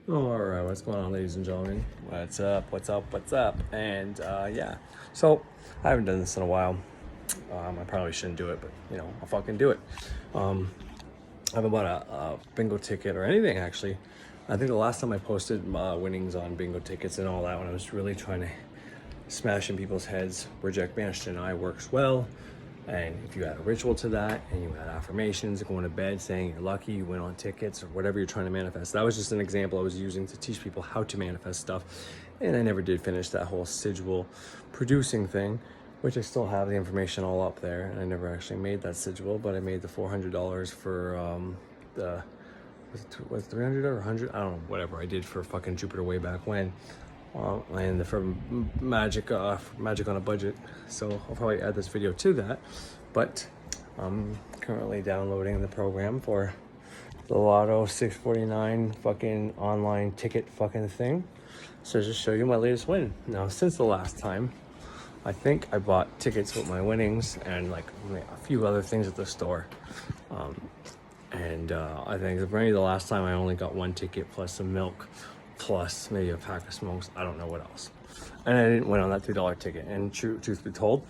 All right, what's going on, ladies and gentlemen? What's up? What's up? What's up? And yeah, so I haven't done this in a while. I probably shouldn't do it, but you know, I'll fucking do it. I haven't bought a bingo ticket or anything actually. I think the last time I posted winnings on bingo tickets and all that, when I was really trying to smash in people's heads, reject, banish, deny works well. And if you add a ritual to that and you add affirmations, going to bed saying you're lucky, you win on tickets or whatever you're trying to manifest. That was just an example I was using to teach people how to manifest stuff. And I never did finish that whole sigil producing thing, which I still have the information all up there. And I never actually made that sigil, but I made the $400 for the, was it 300 or 100? I don't know, whatever I did for fucking Jupiter way back when. And for magic on a budget, so I'll probably add this video to that. But I'm currently downloading the program for the Lotto 649 fucking online ticket fucking thing. So just show you my latest win. Now, since the last time, I think I bought tickets with my winnings and like a few other things at the store. I think the last time I only got one ticket plus some milk, plus maybe a pack of smokes. I don't know what else. And I didn't win on that $3 ticket. And truth be told,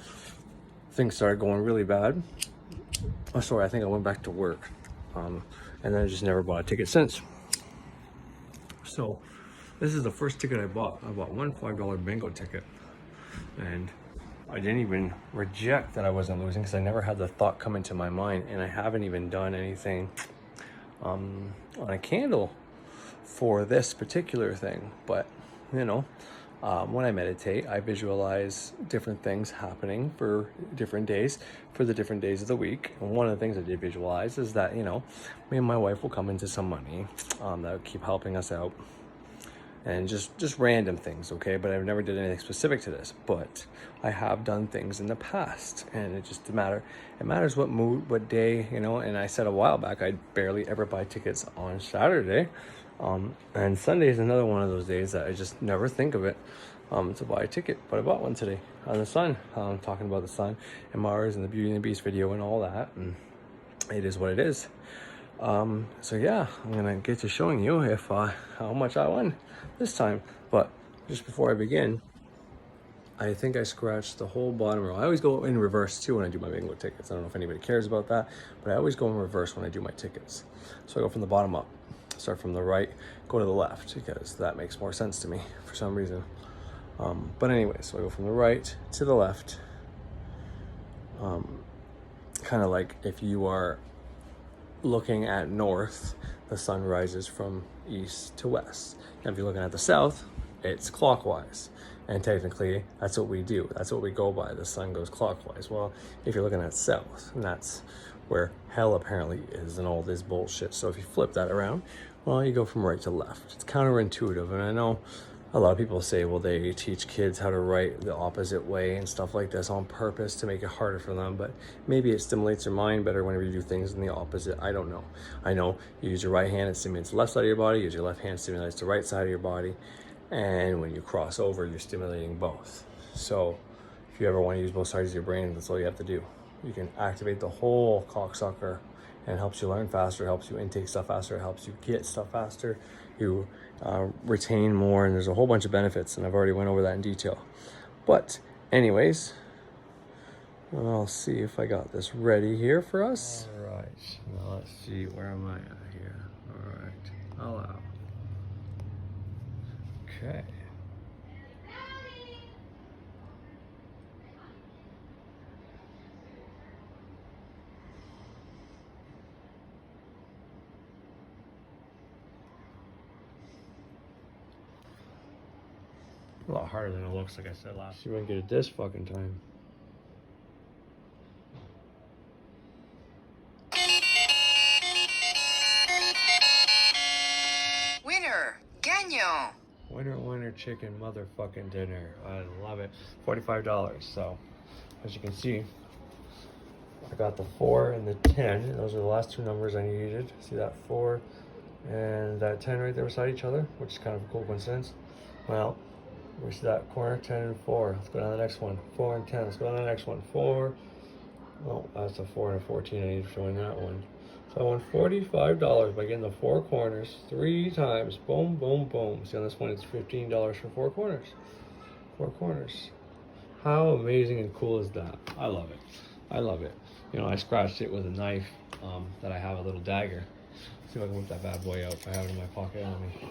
things started going really bad. Oh, sorry, I think I went back to work. And then I just never bought a ticket since. So this is the first ticket I bought. I bought one $5 bingo ticket. And I didn't even reject that I wasn't losing because I never had the thought come into my mind. And I haven't even done anything on a candle for this particular thing. But you know, when I meditate, I visualize different things happening for different days, for the different days of the week. And one of the things I did visualize is that, you know, me and my wife will come into some money that will keep helping us out, and just random things, okay? But I've never did anything specific to this, but I have done things in the past, and it matters what mood, what day, you know. And I said a while back I'd barely ever buy tickets on Saturday, and Sunday is another one of those days that I just never think of it to buy a ticket. But I bought one today on the sun, talking about the sun and Mars and the Beauty and the Beast video and all that, and it is what it is. So yeah, I'm gonna get to showing you if how much I won this time. But just before I begin, I think I scratched the whole bottom row. I always go in reverse too when I do my bingo tickets. I don't know if anybody cares about that, but I always go in reverse when I do my tickets. So I go from the bottom up, start from the right, go to the left, because that makes more sense to me for some reason. But anyway, so I go from the right to the left, kind of like if you are looking at north, the sun rises from east to west. Now if you're looking at the south, it's clockwise. And technically, that's what we do. That's what we go by. The sun goes clockwise. Well, if you're looking at south, and that's where hell apparently is and all this bullshit. So if you flip that around, well, you go from right to left. It's counterintuitive. And I know a lot of people say, well, they teach kids how to write the opposite way and stuff like this on purpose to make it harder for them. But maybe it stimulates your mind better whenever you do things in the opposite. I don't know. I know you use your right hand, it stimulates the left side of your body. You use your left hand, stimulates the right side of your body. And when you cross over, you're stimulating both. So if you ever want to use both sides of your brain, that's all you have to do. You can activate the whole cocksucker, and it helps you learn faster, helps you intake stuff faster, it helps you get stuff faster, you retain more, and there's a whole bunch of benefits, and I've already went over that in detail. But anyways, I'll see if I got this ready here for us. All right, now let's see, where am I at here? All right, allow. Okay. A lot harder than it looks, like I said last. See if I can get it this fucking time. Winner, gagnant. Winner chicken motherfucking dinner. I love it. $45. So, as you can see, I got the 4 and the 10. Those are the last two numbers I needed. See that 4 and that 10 right there beside each other, which is kind of a cool coincidence. Well, we see that corner, 10 and 4. Let's go down to the next one. 4 and 10. Let's go down to the next one. 4. Oh, that's a 4 and a 14. I need to join that one. So I won $45 by getting the 4 corners 3 times. Boom, boom, boom. See, on this one, it's $15 for 4 corners. 4 corners. How amazing and cool is that? I love it. I love it. You know, I scratched it with a knife that I have, a little dagger. See if I can whip that bad boy out. I have it in my pocket on me.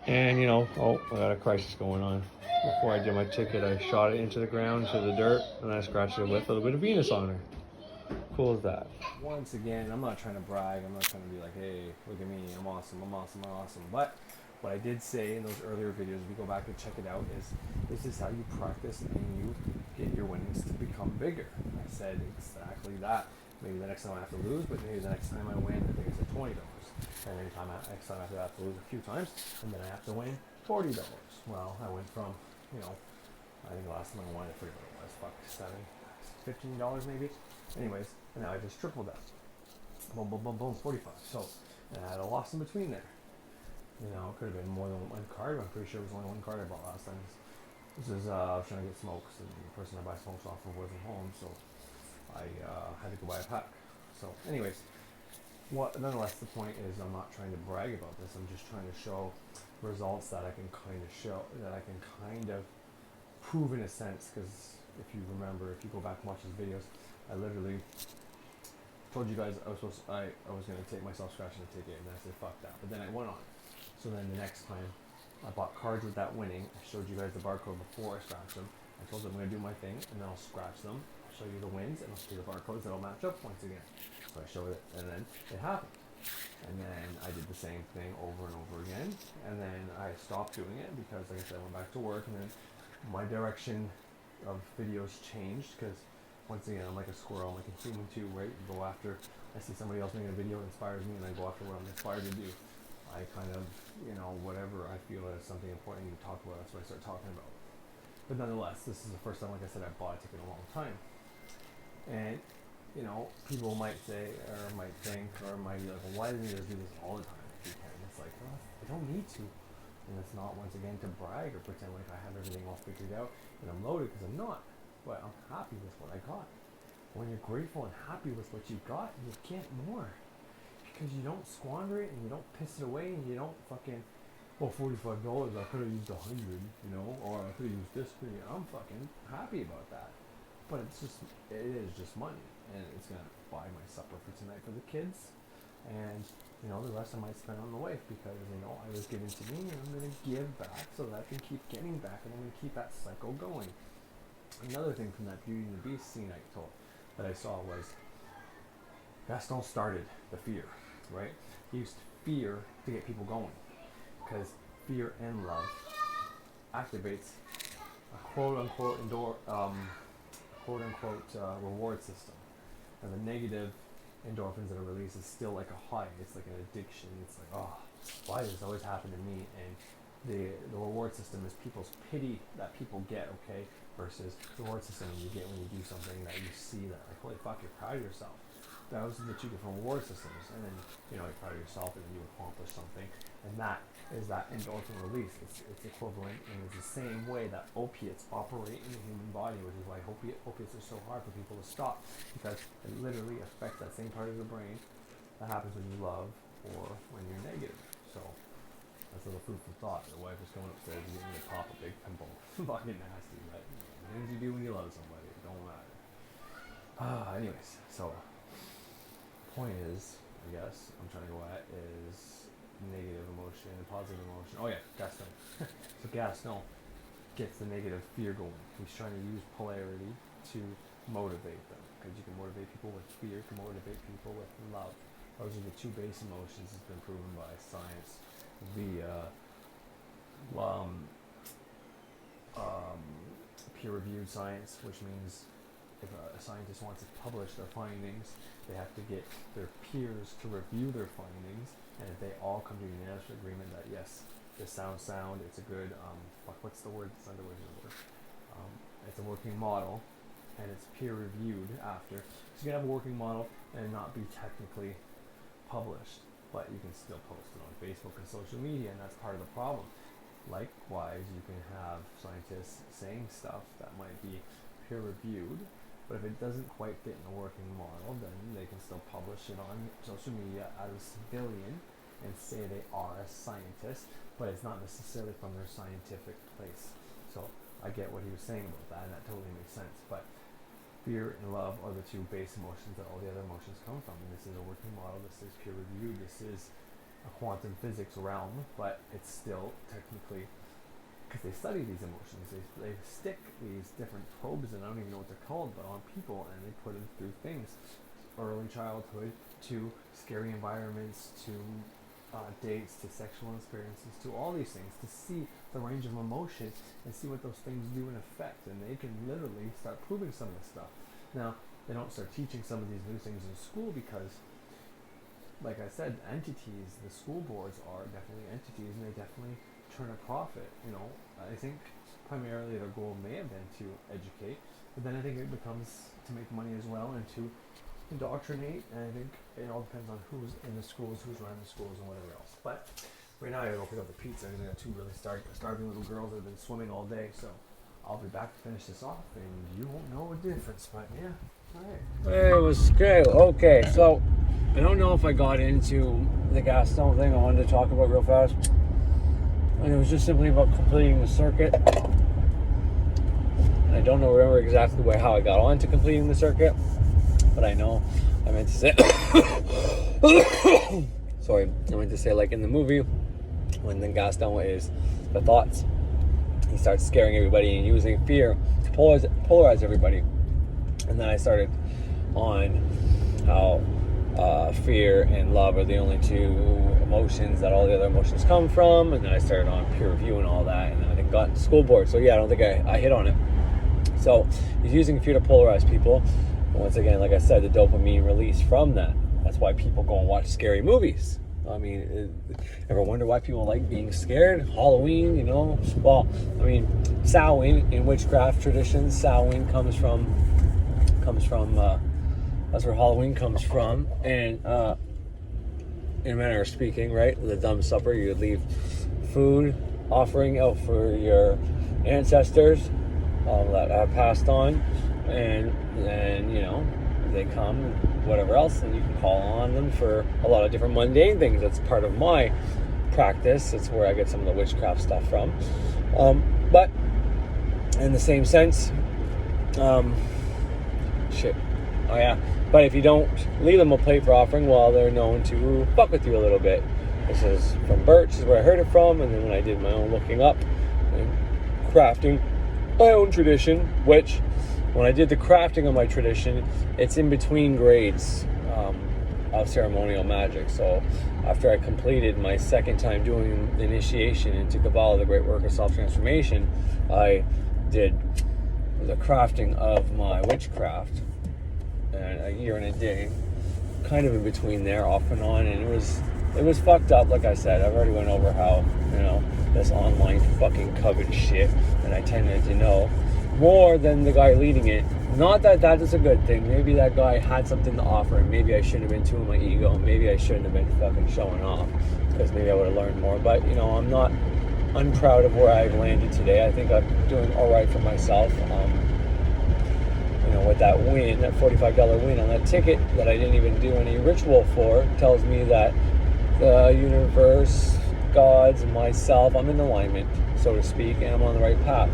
And you know, oh, I got a crisis going on. Before I did my ticket, I shot it into the ground, to the dirt, and I scratched it with a little bit of Venus on her. Cool as that. Once again, I'm not trying to brag. I'm not trying to be like, hey, look at me, I'm awesome, I'm awesome, I'm awesome. But what I did say in those earlier videos, if you go back and check it out, is this is how you practice and you get your winnings to become bigger. I said exactly that. Maybe the next time I have to lose, but maybe the next time I win, I think I said $20. And next time I have to lose a few times, and then I have to win $40. Well, I went from, you know, I think the last time I won, I forget what it was, $15 maybe. Anyways, and now I just tripled that. Boom, boom, boom, boom, 45. So, and I had a loss in between there. You know, it could have been more than one card, but I'm pretty sure it was only one card I bought last time. This is, I was trying to get smokes, and the person I buy smokes off of wasn't home, so I had to go buy a pack. So, anyways, nonetheless, the point is I'm not trying to brag about this. I'm just trying to show results that I can kind of prove in a sense. Because if you remember, if you go back and watch these videos, I literally told you guys I was going to take myself scratching the ticket, and I said fuck that. But then I went on. So then the next time I bought cards with that winning. I showed you guys the barcode before I scratched them. I told them I'm going to do my thing, and then I'll scratch them. I'll show you the wins, and I'll show you the barcodes that'll match up once again. So I showed it, and then it happened. And then I did the same thing over and over again. And then I stopped doing it because, like I said, I went back to work, and then my direction of videos changed because, once again, I'm like a squirrel. I'm like a human too, right? You go after, I see somebody else making a video that inspires me, and I go after what I'm inspired to do. I kind of, you know, whatever I feel is something important you talk about, that's what I start talking about. But nonetheless, this is the first time, like I said, I bought a ticket in a long time. And, you know, people might say, or might think, or might be like, well, why didn't you just do this all the time if you can? It's like, well, I don't need to. And it's not, once again, to brag or pretend like I have everything all figured out and I'm loaded, because I'm not. But I'm happy with what I got. When you're grateful and happy with what you got, you get more. Because you don't squander it and you don't piss it away and you don't fucking, well, $45, I could have used 100, you know, or I could have used this for you. I'm fucking happy about that. But it is just money, and it's gonna buy my supper for tonight for the kids, and you know, the rest I might spend on the wife, because you know, I was given to me and I'm gonna give back so that I can keep getting back, and I'm gonna keep that cycle going. Another thing from that Beauty and the Beast scene that I saw was Gaston started the fear, right? He used fear to get people going, because fear and love activates a quote-unquote reward system. And the negative endorphins that are released is still like a high. It's like an addiction. It's like, oh, why does this always happen to me? And the reward system is people's pity that people get, okay, versus the reward system you get when you do something that you see that, like, holy fuck, you're proud of yourself. Those are the two different reward systems. And then, you know, you're proud of yourself and then you accomplish something. And that is that endorphin release. It's equivalent, and it's the same way that opiates operate in the human body, which is why opiates are so hard for people to stop, because it literally affects that same part of the brain that happens when you love or when you're negative. So that's a little food for thought. The wife is going upstairs and getting to pop a big pimple. Fucking nasty, but the things you do when you love somebody, it don't matter. Anyways, so point is, I guess I'm trying to go at is negative emotion and positive emotion. Oh yeah, Gaston. So Gaston gets the negative fear going. He's trying to use polarity to motivate them, because you can motivate people with fear, you can motivate people with love. Those are the two base emotions. It's been proven by science via peer-reviewed science, which means if a scientist wants to publish their findings, they have to get their peers to review their findings, and if they all come to a unanimous agreement that yes, this sounds sound, it's a good what's the word? It's not the word. It's a working model, and it's peer-reviewed after. So you can have a working model and not be technically published, but you can still post it on Facebook and social media, and that's part of the problem. Likewise, you can have scientists saying stuff that might be peer-reviewed, But if it doesn't quite fit in the working model, then they can still publish it on social media out of civilian and say they are a scientist, but it's not necessarily from their scientific place. So I get what he was saying about that, and that totally makes sense. But fear and love are the two base emotions that all the other emotions come from. And this is a working model, this is peer reviewed, this is a quantum physics realm, but it's still technically, because they study these emotions, they stick these different probes, and I don't even know what they're called, but on people, and they put them through things, early childhood to scary environments to dates to sexual experiences to all these things, to see the range of emotion and see what those things do in effect. And they can literally start proving some of this stuff. Now, they don't start teaching some of these new things in school because, like I said, entities, the school boards are definitely entities, and they definitely turn a profit. You know, I think primarily their goal may have been to educate, but then I think it becomes to make money as well and to indoctrinate. And I think it all depends on who's in the schools, who's running the schools, and whatever else. But right now I gotta go pick up the pizza because I got two really starving little girls that have been swimming all day. So I'll be back to finish this off, and you won't know a difference. But yeah, all right. It was good. Okay, so I don't know if I got into the gas stone thing I wanted to talk about real fast. And it was just simply about completing the circuit. I don't remember exactly how I got on to completing the circuit, but I know I meant to say sorry, I meant to say, like in the movie when the Gaston is the thoughts, he starts scaring everybody and using fear to polarize everybody. And then I started on how fear and love are the only two emotions that all the other emotions come from, and then I started on peer review and all that, and then I got school board. So yeah, I don't think I hit on it. So he's using fear to polarize people. And once again, like I said, the dopamine release from that. That's why people go and watch scary movies. I mean, ever wonder why people like being scared? Halloween, you know? Well, I mean, Samhain in witchcraft traditions, Samhain comes from that's where Halloween comes from. And in a manner of speaking, right? With a dumb supper, you would leave food offering out for your ancestors that have passed on, and then, you know, they come, whatever else, and you can call on them for a lot of different mundane things. That's part of my practice. It's where I get some of the witchcraft stuff from. But in the same sense, but if you don't leave them a plate for offering, well, they're known to fuck with you a little bit. This is from Birch, is where I heard it from, and then when I did my own looking up and crafting my own tradition, which when I did the crafting of my tradition, it's in between grades of ceremonial magic. So after I completed my second time doing the initiation into Kabbalah, the great work of self-transformation, I did the crafting of my witchcraft, and a year and a day, kind of in between there, off and on, and it was fucked up. Like I said, I've already went over how, you know, this online fucking coven shit, and I tended to know more than the guy leading it. Not that that is a good thing. Maybe that guy had something to offer, and maybe I shouldn't have been too in my ego, and maybe I shouldn't have been fucking showing off, because maybe I would have learned more. But, you know, I'm not unproud of where I've landed today. I think I'm doing all right for myself. You know, with that win, that $45 win on that ticket that I didn't even do any ritual for, tells me that the universe, gods, and myself, I'm in alignment, so to speak, and I'm on the right path.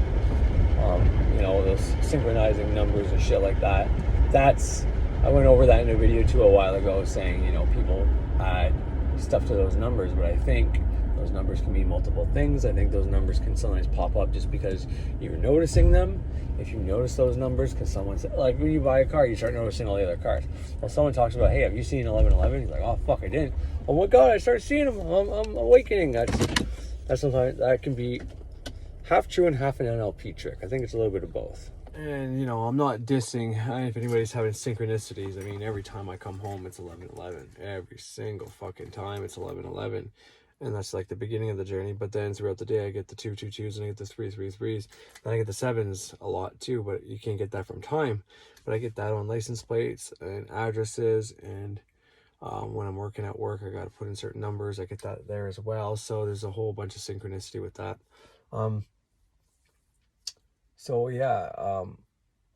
You know, those synchronizing numbers and shit like that. I went over that in a video too a while ago, saying, you know, people add stuff to those numbers, but I think those numbers can mean multiple things. I think those numbers can sometimes pop up just because you're noticing them. If you notice those numbers, because someone said, like when you buy a car, you start noticing all the other cars. Well, someone talks about, hey, have you seen 1111? You're like, oh fuck, I didn't. Oh my god, I started seeing them. I'm awakening. That's sometimes that can be half true and half an NLP trick. I think it's a little bit of both. And, you know, I'm not dissing if anybody's having synchronicities. I mean, every time I come home, it's 11:11. Every single fucking time, it's 11:11. And that's like the beginning of the journey. But then throughout the day, I get the 222s and I get the 333s. Then I get the 7s a lot too, but you can't get that from time. But I get that on license plates and addresses. And when I'm working at work, I got to put in certain numbers. I get that there as well. So there's a whole bunch of synchronicity with that. So yeah,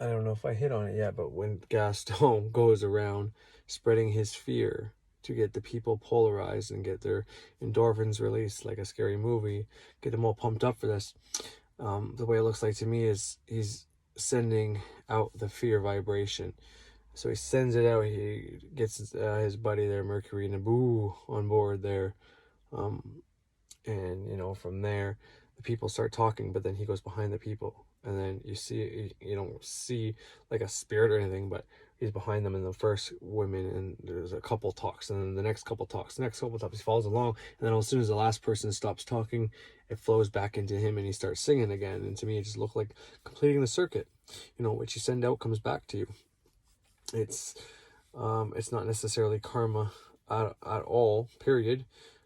I don't know if I hit on it yet, but when Gaston goes around spreading his fear to get the people polarized and get their endorphins released like a scary movie, get them all pumped up for this, the way it looks like to me is he's sending out the fear vibration. So he sends it out. He gets his buddy there, Mercury Naboo, on board there. And, you know, from there, the people start talking, but then he goes behind the people. And then you don't see like a spirit or anything, but he's behind them. And the first women, and there's a couple talks, and then the next couple talks, he follows along. And then as soon as the last person stops talking, it flows back into him and he starts singing again. And to me, it just looked like completing the circuit. You know, what you send out comes back to you. It's not necessarily karma at all, period,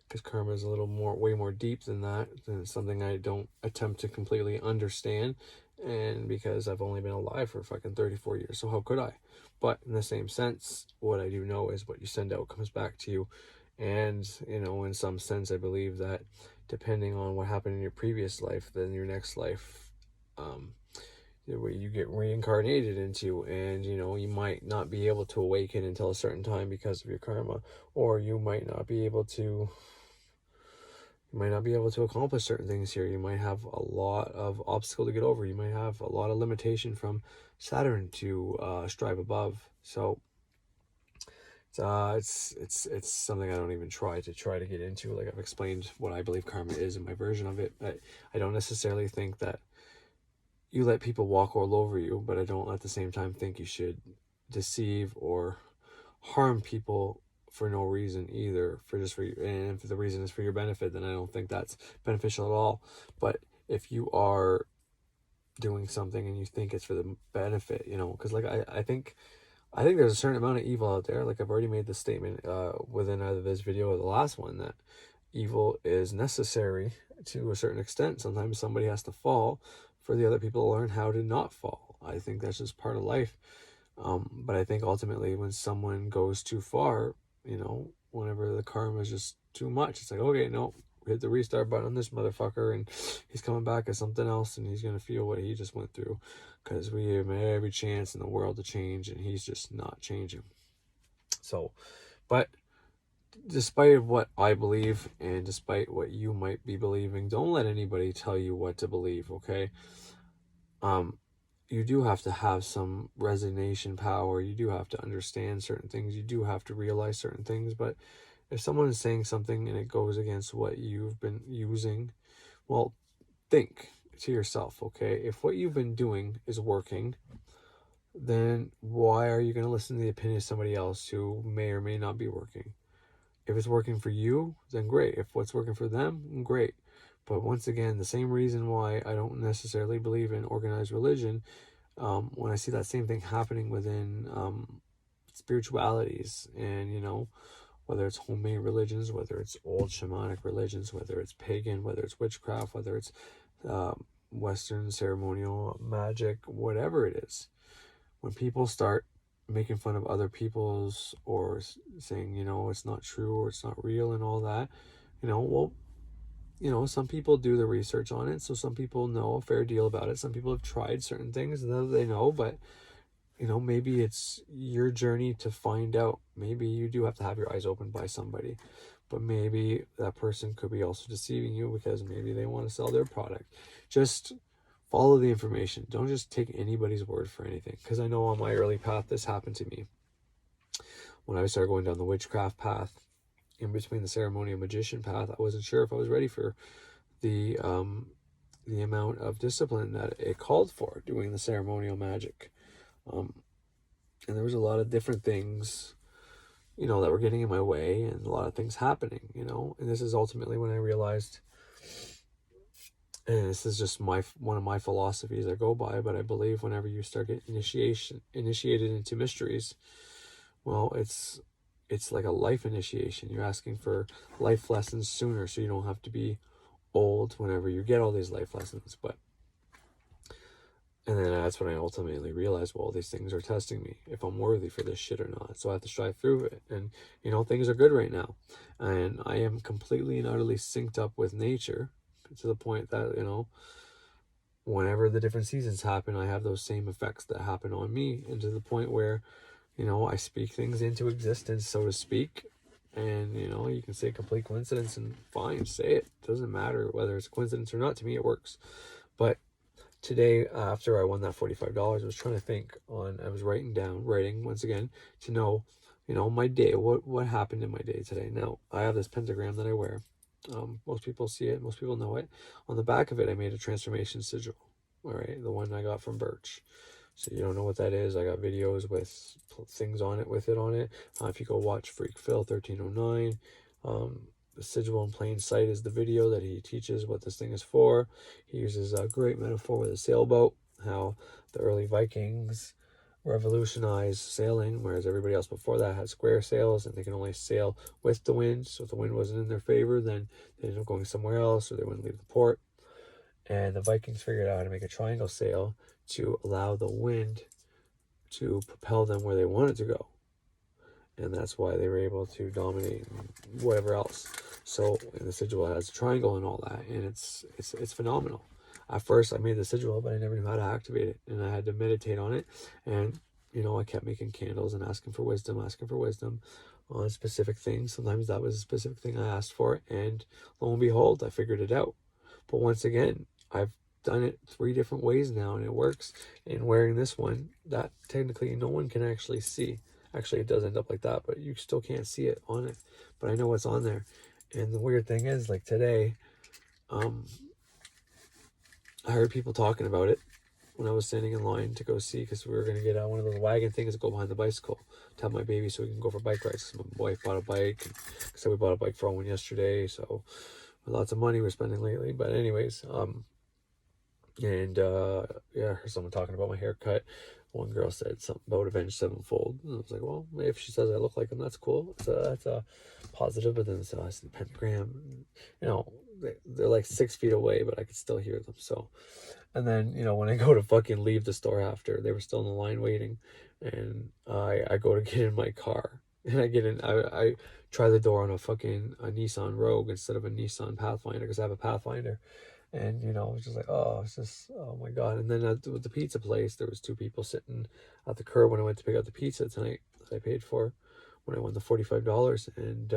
because karma is a little more, way more deep than that, and it's something I don't attempt to completely understand, and because I've only been alive for fucking 34 years, so how could I? But in the same sense, what I do know is what you send out comes back to you, and, you know, in some sense, I believe that depending on what happened in your previous life, then your next life, where you get reincarnated into, and, you know, you might not be able to awaken until a certain time because of your karma, or you might not be able to accomplish certain things here. You might have a lot of obstacle to get over. You might have a lot of limitation from Saturn to strive above. So it's something I don't even try to get into. Like, I've explained what I believe karma is in my version of it, but I don't necessarily think that you let people walk all over you, but I don't at the same time think you should deceive or harm people for no reason either, and if the reason is for your benefit, then I don't think that's beneficial at all. But if you are doing something and you think it's for the benefit, you know, because like I think there's a certain amount of evil out there. Like, I've already made the statement within either this video or the last one, that evil is necessary to a certain extent. Sometimes somebody has to fall for the other people to learn how to not fall. I think that's just part of life. But I think ultimately when someone goes too far, you know, whenever the karma is just too much, it's like, okay, no, hit the restart button on this motherfucker, and he's coming back as something else, and he's going to feel what he just went through, because we have every chance in the world to change, and he's just not changing. So, but despite what I believe, and despite what you might be believing, don't let anybody tell you what to believe, okay? You do have to have some resignation power. You do have to understand certain things. You do have to realize certain things. But if someone is saying something and it goes against what you've been using, well, think to yourself, okay? If what you've been doing is working, then why are you going to listen to the opinion of somebody else who may or may not be working? If it's working for you, then great. If what's working for them, great. But once again, the same reason why I don't necessarily believe in organized religion, when I see that same thing happening within spiritualities, and, you know, whether it's homemade religions, whether it's old shamanic religions, whether it's pagan, whether it's witchcraft, whether it's Western ceremonial magic, whatever it is, when people start making fun of other people's, or saying, you know, it's not true or it's not real and all that, you know, well, you know, some people do the research on it, so some people know a fair deal about it. Some people have tried certain things and they know, but, you know, maybe it's your journey to find out. Maybe you do have to have your eyes opened by somebody, but maybe that person could be also deceiving you because maybe they want to sell their product. Just follow the information. Don't just take anybody's word for anything, because I know on my early path this happened to me. When I started going down the witchcraft path, in between the ceremonial magician path, I wasn't sure if I was ready for the amount of discipline that it called for doing the ceremonial magic. And there was a lot of different things, you know, that were getting in my way, and a lot of things happening, you know. And this is ultimately when I realized, and this is just one of my philosophies I go by, but I believe whenever you start getting initiated into mysteries, well, it's like a life initiation. You're asking for life lessons sooner, so you don't have to be old whenever you get all these life lessons. And then that's when I ultimately realized, well, these things are testing me, if I'm worthy for this shit or not. So I have to strive through it. And, you know, things are good right now. And I am completely and utterly synced up with nature, to the point that, you know, whenever the different seasons happen, I have those same effects that happen on me, and to the point where, you know, I speak things into existence, so to speak. And, you know, you can say complete coincidence, and fine, say it. Doesn't matter whether it's a coincidence or not. To me, it works. But today, after I won that $45, I was trying to think on, I was writing once again to know, you know, my day, what happened in my day today. Now, I have this pentagram that I wear. Most people see it, most people know it. On the back of it, I made a transformation sigil. All right, the one I got from Birch. So you don't know what that is, I got videos with things on it, if you go watch Freak Phil 1309, the sigil in plain sight is the video that he teaches what this thing is for. He uses a great metaphor with a sailboat, how the early Vikings revolutionized sailing, whereas everybody else before that had square sails and they can only sail with the wind. So if the wind wasn't in their favor, then they ended up going somewhere else, or they wouldn't leave the port. And the Vikings figured out how to make a triangle sail to allow the wind to propel them where they wanted to go. And that's why they were able to dominate whatever else. So the sigil has a triangle and all that, and it's phenomenal. At first, I made the sigil, but I never knew how to activate it, and I had to meditate on it. And you know, I kept making candles and asking for wisdom on specific things. Sometimes that was a specific thing I asked for, and lo and behold, I figured it out. But once again, I've done it 3 different ways now, and it works. And wearing this one, that technically no one can actually see. Actually, it does end up like that, but you still can't see it on it. But I know what's on there. And the weird thing is, like today, I heard people talking about it when I was standing in line to go see, because we were going to get one of those wagon things to go behind the bicycle to have my baby so we can go for bike rides. My wife bought a bike, and so we bought a bike for Owen yesterday. So lots of money we're spending lately. But anyways, yeah, I heard someone talking about my haircut. One girl said something about Avenged Sevenfold, and I was like, well, if she says I look like him, that's cool. That's a positive. But then I see the pentagram, you know, they're like 6 feet away, but I could still hear them. So, and then, you know, when I go to fucking leave the store after, they were still in the line waiting, and I go to get in my car, and I get in, I try the door on a Nissan Rogue instead of a Nissan Pathfinder, because I have a Pathfinder. And, you know, it's just like, oh, it's just, oh my God. And then with the pizza place, there was 2 people sitting at the curb when I went to pick up the pizza tonight that I paid for when I won the $45. And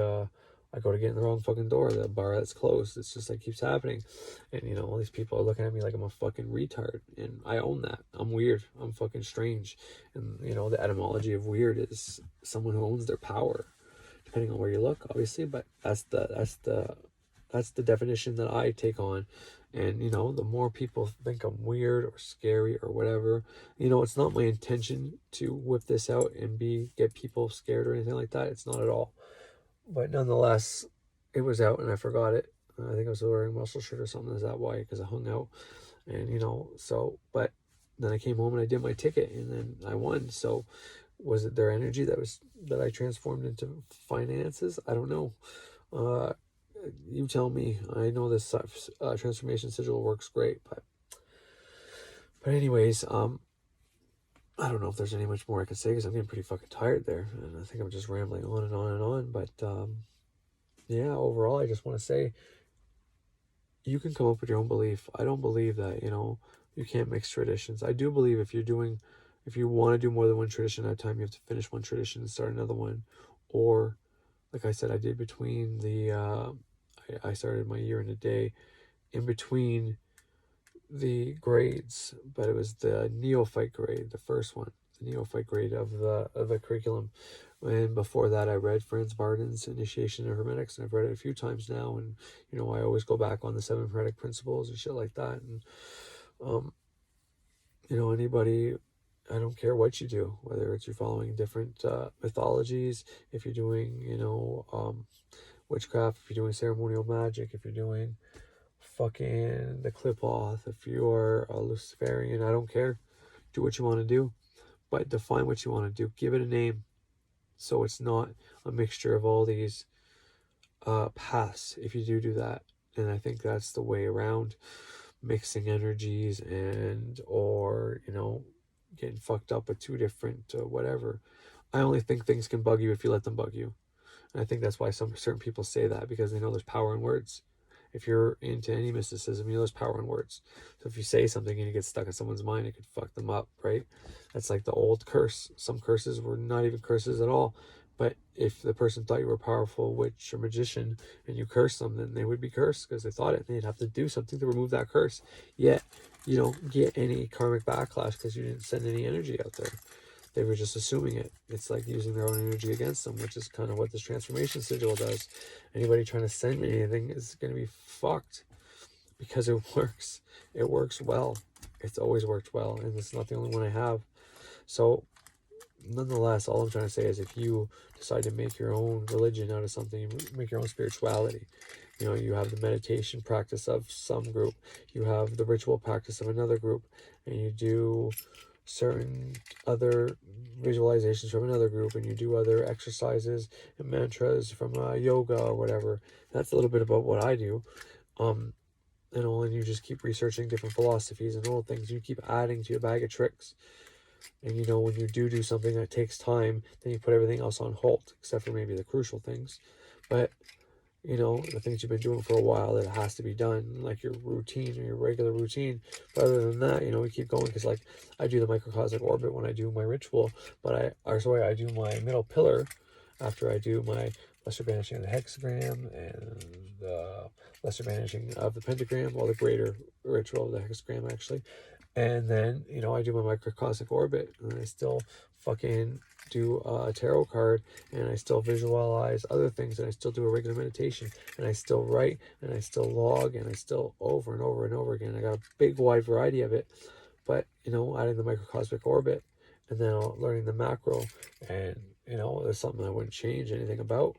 I go to get in the wrong fucking door, the bar that's closed. It's just like keeps happening. And, you know, all these people are looking at me like I'm a fucking retard. And I own that. I'm weird. I'm fucking strange. And, you know, the etymology of weird is someone who owns their power, depending on where you look, obviously. But that's the definition that I take on. And, you know, the more people think I'm weird or scary or whatever, you know, it's not my intention to whip this out and get people scared or anything like that. It's not at all. But nonetheless, it was out and I forgot it. I think I was wearing a muscle shirt or something. Is that why? Because I hung out. And, you know, so, but then I came home and I did my ticket and then I won. So was it their energy that I transformed into finances? I don't know. You tell me. I know this transformation sigil works great, but anyways, I don't know if there's any much more I can say, because I'm getting pretty fucking tired there, and I think I'm just rambling on and on and on. But yeah, overall, I just want to say you can come up with your own belief. I don't believe that, you know, you can't mix traditions. I do believe if you want to do more than one tradition at a time, you have to finish one tradition and start another one, or like I said, I did between the I started my year in a day in between the grades, but it was the neophyte grade, the first one, the neophyte grade of the curriculum. And before that, I read Franz Barden's Initiation of Hermetics, and I've read it a few times now. And, you know, I always go back on the 7 Hermetic Principles and shit like that. And, you know, anybody, I don't care what you do, whether it's you're following different mythologies, if you're doing, you know, witchcraft, if you're doing ceremonial magic, if you're doing fucking the clip-off, if you're a Luciferian, I don't care. Do what you want to do, but define what you want to do. Give it a name, so it's not a mixture of all these paths, if you do that. And I think that's the way around mixing energies or, you know, getting fucked up with 2 different whatever. I only think things can bug you if you let them bug you. And I think that's why certain people say that, because they know there's power in words. If you're into any mysticism, you know there's power in words. So if you say something and you get stuck in someone's mind, it could fuck them up, right? That's like the old curse. Some curses were not even curses at all. But if the person thought you were a powerful witch or magician and you cursed them, then they would be cursed because they thought it. And they'd have to do something to remove that curse. Yet you don't get any karmic backlash because you didn't send any energy out there. They were just assuming it. It's like using their own energy against them, which is kind of what this transformation sigil does. Anybody trying to send me anything is going to be fucked because it works. It works well. It's always worked well, and it's not the only one I have. So, nonetheless, all I'm trying to say is if you decide to make your own religion out of something, you make your own spirituality. You know, you have the meditation practice of some group, you have the ritual practice of another group, and you do certain other visualizations from another group, and you do other exercises and mantras from yoga or whatever. That's a little bit about what I do. And you just keep researching different philosophies and old things. You keep adding to your bag of tricks. And you know, when you do something that takes time, then you put everything else on hold, except for maybe the crucial things. But you know, the things you've been doing for a while that has to be done, like your routine or your regular routine. But other than that, you know, we keep going because, like, I do the microcosmic orbit when I do my ritual, but I do my middle pillar after I do my lesser banishing of the hexagram and the lesser banishing of the pentagram, or the greater ritual of the hexagram, actually. And then, you know, I do my microcosmic orbit, and I still fucking do a tarot card, and I still visualize other things, and I still do a regular meditation, and I still write, and I still log, and I still over and over and over again. I got a big wide variety of it, but you know, adding the microcosmic orbit, and then learning the macro, and you know, there's something I wouldn't change anything about.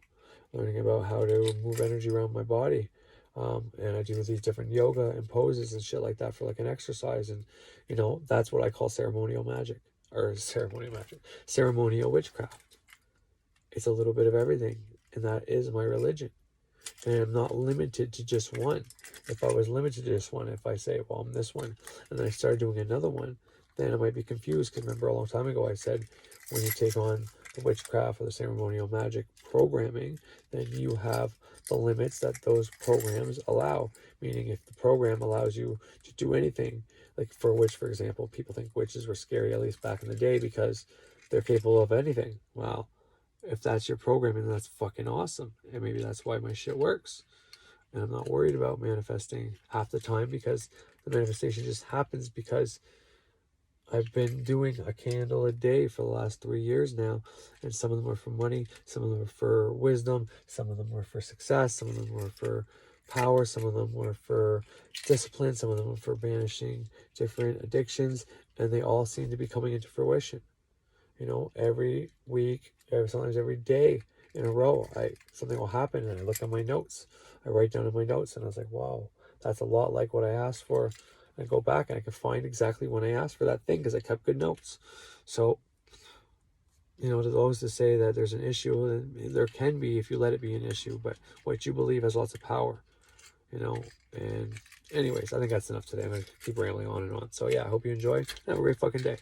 Learning about how to move energy around my body. And I do these different yoga and poses and shit like that for like an exercise. And, you know, that's what I call ceremonial magic, or ceremonial witchcraft. It's a little bit of everything. And that is my religion. And I'm not limited to just one. If I was limited to just one, if I say, well, I'm this one, and then I started doing another one, then I might be confused. Because remember, a long time ago, I said, when you take on the witchcraft or the ceremonial magic programming, then you have the limits that those programs allow. Meaning, if the program allows you to do anything, like for witch, for example, people think witches were scary, at least back in the day, because they're capable of anything. Wow. If that's your programming, that's fucking awesome. And maybe that's why my shit works. And I'm not worried about manifesting half the time, because the manifestation just happens because I've been doing a candle a day for the last 3 years now. And some of them are for money, some of them are for wisdom, some of them were for success, some of them were for power, some of them were for discipline, some of them were for banishing different addictions. And they all seem to be coming into fruition. You know, every week, sometimes every day in a row, something will happen, and I look at my notes. I write down in my notes, and I was like, wow, that's a lot like what I asked for. I go back and I can find exactly when I asked for that thing because I kept good notes. So, you know, to those to say that there's an issue, and there can be if you let it be an issue, but what you believe has lots of power, you know. And anyways, I think that's enough today. I'm going to keep rambling on and on. So yeah, I hope you enjoy. Have a great fucking day.